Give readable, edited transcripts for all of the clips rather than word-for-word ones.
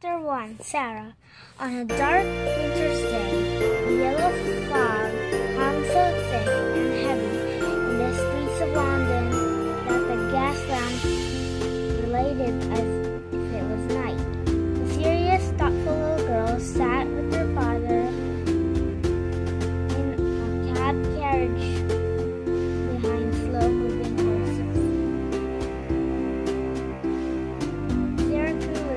Chapter 1 Sara. On a dark winter's day, a yellow fog hung so thick and heavy in the streets of London that the gas lamps related as if it was night. The serious, thoughtful little girl sat with her father in a cab carriage behind slow-moving horses. Sara grew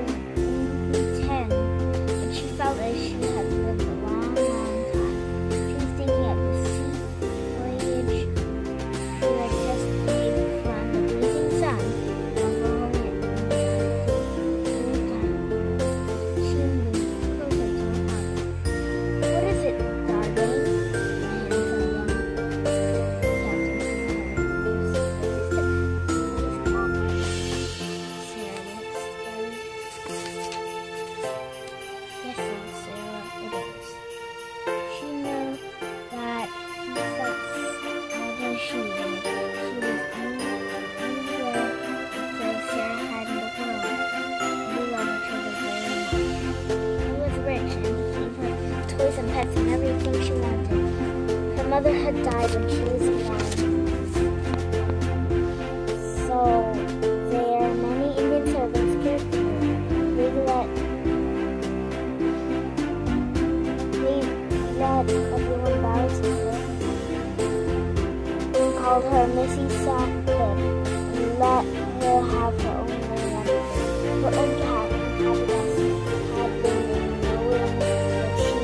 10, but she felt as she had lived a long, long time. She was thinking of the sea voyage she had just made from the blazing sun while following it in the time. She moved closer to her father. "What is it, darling?" And pets and everything she wanted. Her mother had died when she was born, so their many Indian servants cared for her. They let everyone bow to her and called her Missy Sackcliffe and let her have her own land. Her own cat and habitats had been named knowing that she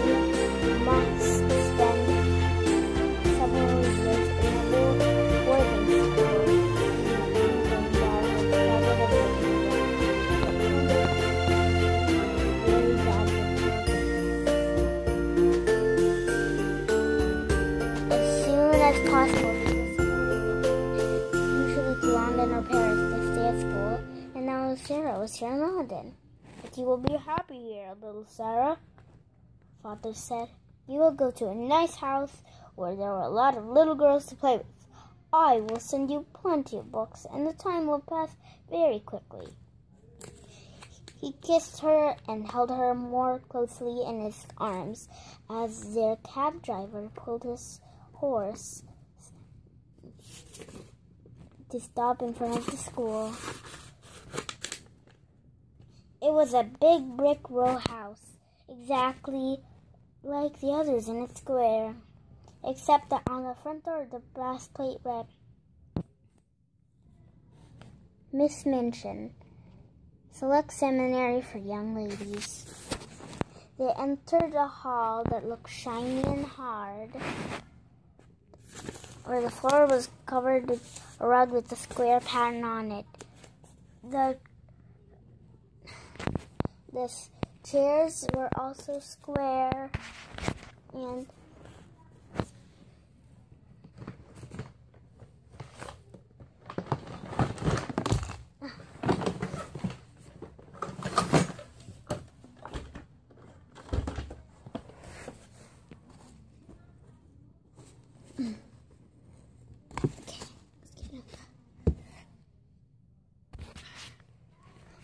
must spend several years in a little boarding school in England while her brother lived in India. Very bad for as soon as possible, usually to London or Paris to stay at school, and now Sara was here in London. "But you will be happy here, little Sara," Father said. "You will go to a nice house where there are a lot of little girls to play with. I will send you plenty of books, and the time will pass very quickly." He kissed her and held her more closely in his arms as their cab driver pulled his horse to stop in front of the school. It was a big brick row house, exactly like the others in its square, except that on the front door the brass plate read, "Miss Minchin, Select Seminary for Young Ladies." They entered a hall that looked shiny and hard, where the floor was covered with a rug with a square pattern on it. The chairs were also square, and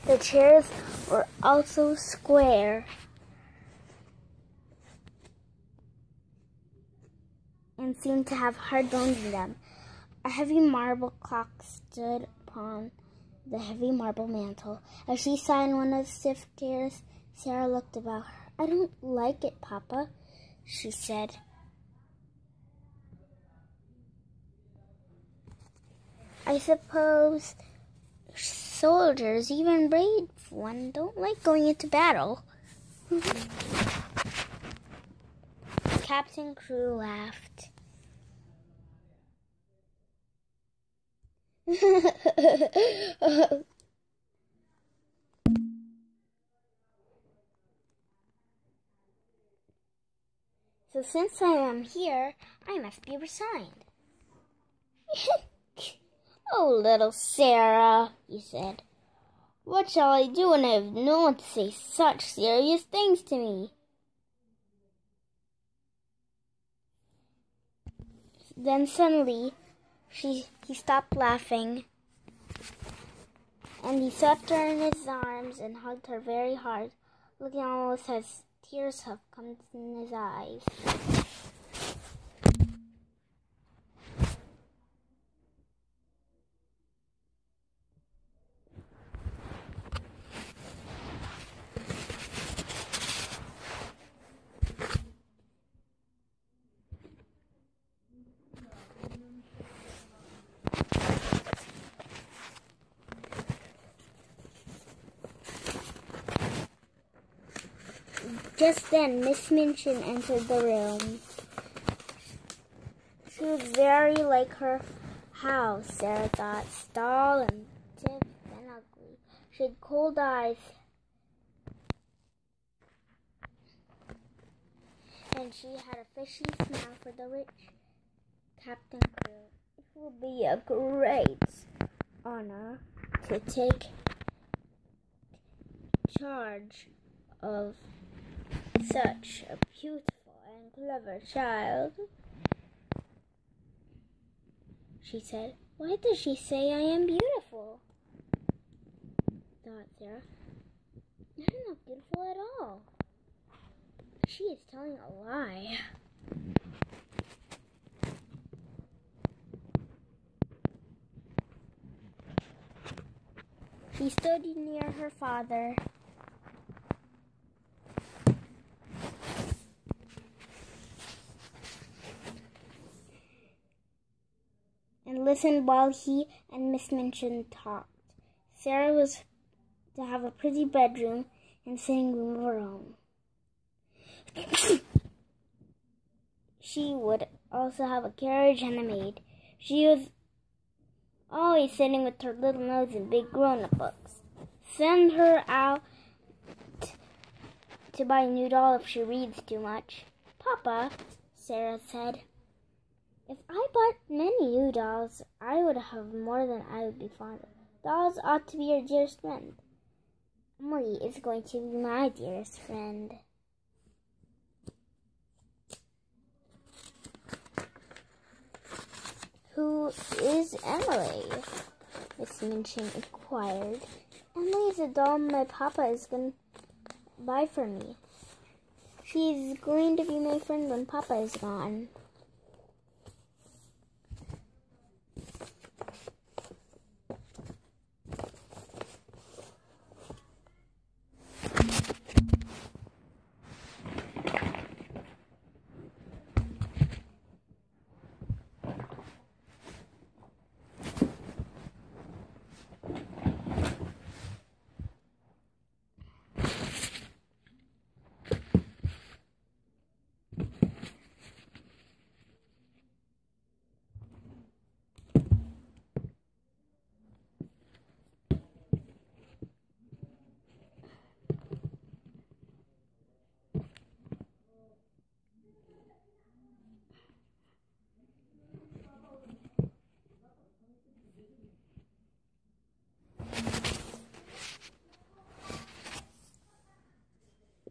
the chairs were also square and seemed to have hard bones in them. A heavy marble clock stood upon the heavy marble mantel. As she sat in one of the stiff chairs, Sara looked about her. "I don't like it, Papa," she said. "I suppose soldiers, even brave ones, don't like going into battle." Captain Crew laughed. "So since I am here, I must be resigned." "Oh, little Sara," he said, "what shall I do when I have no one to say such serious things to me?" Then suddenly he stopped laughing and he swept her in his arms and hugged her very hard. looking almost as tears have come in his eyes. Just then, Miss Minchin entered the room. She was very like her house, Sara thought, tall and stiff and ugly. She had cold eyes, and she had a fishy smile for the rich captain crew. It will be a great honor to take charge of such a beautiful and clever child, she said. Why does she say I am beautiful? Thought Sara. I'm not beautiful at all. She is telling a lie. She stood near her father and listened while he and Miss Minchin talked. Sara was to have a pretty bedroom and sitting room of her own. She would also have a carriage and a maid. She was always sitting with her little nose in big grown-up books. Send her out to buy a new doll if she reads too much. Papa, Sara said, if I bought many new dolls, I would have more than I would be fond of. Dolls ought to be your dearest friend. Emily is going to be my dearest friend. Who is Emily? Miss Minchin inquired. Emily is a doll my papa is going to buy for me. She's going to be my friend when papa is gone.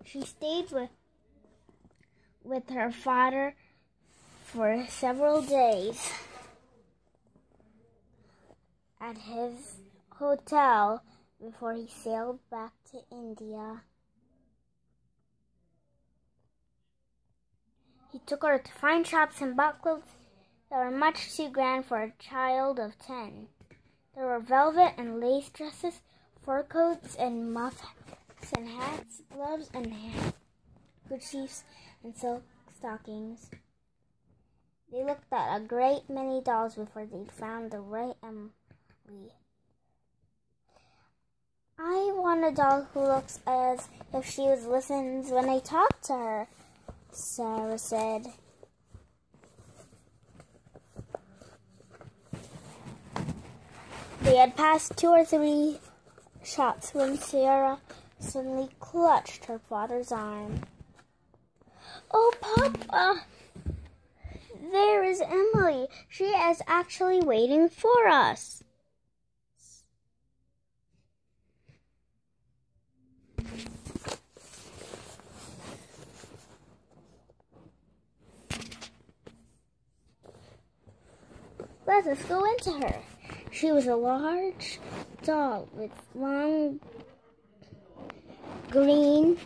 She stayed with her father for several days at his hotel before he sailed back to India. He took her to fine shops and bought clothes that were much too grand for a child of 10. There were velvet and lace dresses, fur coats and muff and hats, gloves and handkerchiefs and silk stockings. They looked at a great many dolls before they found the right Emily. I want a doll who looks as if she listens when I talk to her, Sara said. They had passed 2 or 3 shops when Sara suddenly clutched her father's arm. Oh, Papa! There is Emily. She is actually waiting for us. Let us go into her. She was a large doll with long green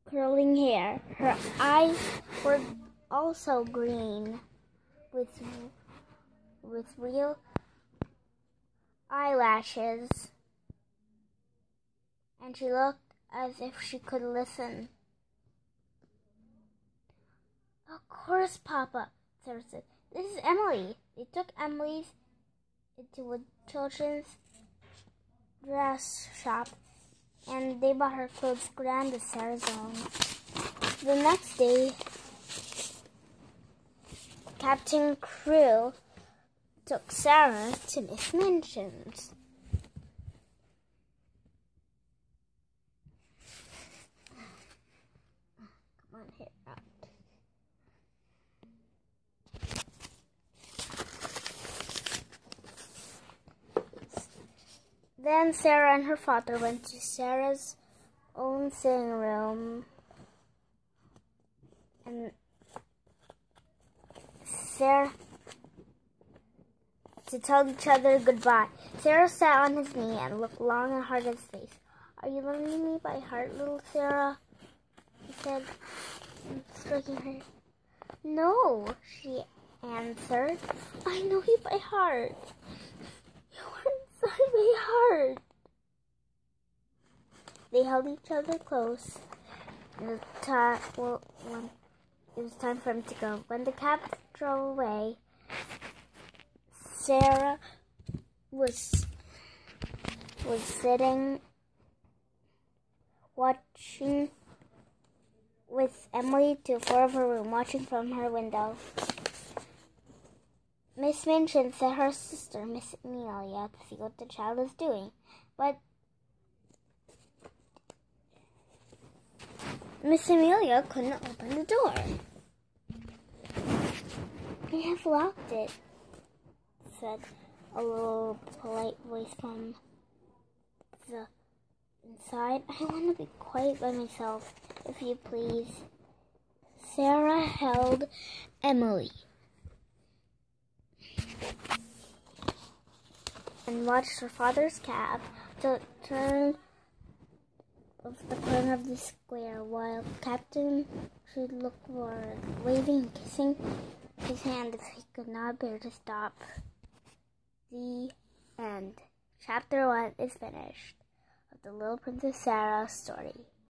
curling hair. Her eyes were also green with real eyelashes, and she looked as if she could listen. Of course, Papa, Sarah said. This is Emily. They took Emily's into a children's dress shop, and they bought her clothes grand as Sarah's own. The next day, Captain Crew took Sara to Miss Minchin's. Come on, here out. Then Sara and her father went to Sara's own sitting room, and Sara to tell each other goodbye. Sara sat on his knee and looked long and hard at his face. "Are you learning me by heart, little Sara?" he said, stroking her. "No," she answered. "I know you by heart. You are inside my heart." They held each other close. It was time for him to go. When the cab drove away, Sara was sitting watching with Emily to the floor of her room, watching from her window. Miss Minchin sent her sister, Miss Amelia, to see what the child was doing, but Miss Amelia couldn't open the door. "I have locked it," said a little polite voice from the inside. "I want to be quiet by myself, if you please." Sara held Emily and watched her father's cab to turn of the corner of the square, while Captain should look forward, waving and kissing his hand as he could not bear to stop. The end. Chapter 1 is finished of the Little Princess Sara story.